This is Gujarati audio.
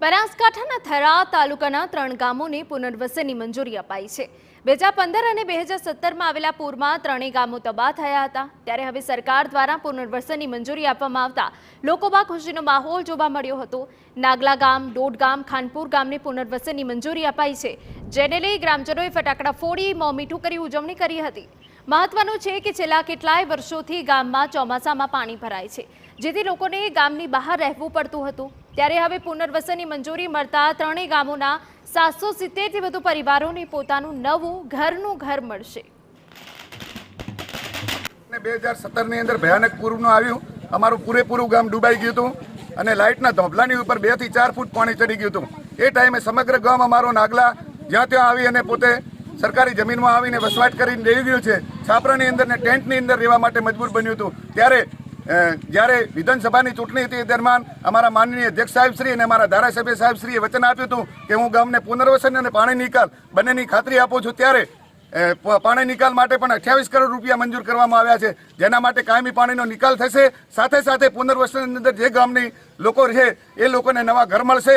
બનાસકાંઠાના થરા તાલુકાના 3 ગામોને પુનર્વસનની મંજૂરી અપાઈ છે। 2015 અને 2017માં આવેલા પૂરમાં 3 ગામો તબાહ થયા હતા। ત્યારે હવે સરકાર દ્વારા પુનર્વસનની મંજૂરી આપવામાં આવતા લોકોમાં ખુશીનો માહોલ જોવા મળ્યો હતો। નાગલા ગામ, ડોડ ગામ, ખાનપુર ગામને પુનર્વસનની મંજૂરી અપાઈ છે, જેને લઈ ગ્રામજનોએ ફટાકડા ફોડી મોં મીઠું કરી ઉજવણી કરી હતી। મહત્વનું છે કે છેલ્લા કેટલાય વર્ષોથી ગામમાં ચોમાસામાં પાણી ભરાય છે, જેથી લોકોને ગામની બહાર રહેવું પડતું હતું। ત્યારે હવે પુનર્વસનની મંજૂરી મળતા 3 ગામોના 770થી વધુ પરિવારોને પોતાનું નવું ઘરનું ઘર મળશે। 2017ની અંદર ભયાનક પૂરનું આવ્યું, અમારું પૂરેપૂરું ગામ ડૂબાઈ ગયું હતું અને લાઇટના ધોંભલાની ઉપર 2 થી 4 ફૂટ પાણી ચડી ગયું હતું। એ ટાઈમે સમગ્ર ગામ અમારો નાગલા જ્યાં ત્યાં આવી અને પોતે સરકારી જમીનમાં આવીને વસવાટ કરીને રહી ગયું છે। છાપરાની અંદર ને ટેન્ટની અંદર રહેવા માટે મજબૂર બન્યું હતું। ત્યારે જ્યારે વિધાનસભાની ચૂંટણી હતી દરમિયાન અમારા માનનીય અધ્યક્ષ સાહેબશ્રી અને અમારા ધારાસભ્ય સાહેબશ્રીએ વચન આપ્યું હતું કે હું ગામને પુનર્વસન અને પાણી નિકાલ બંનેની ખાતરી આપું છું। ત્યારે પાણી નિકાલ માટે પણ 28 કરોડ રૂપિયા મંજૂર કરવામાં આવ્યા છે, જેના માટે કાયમી પાણીનો નિકાલ થશે। સાથે સાથે પુનર્વસનની અંદર જે ગામની લોકો છે એ લોકોને નવા ઘર મળશે।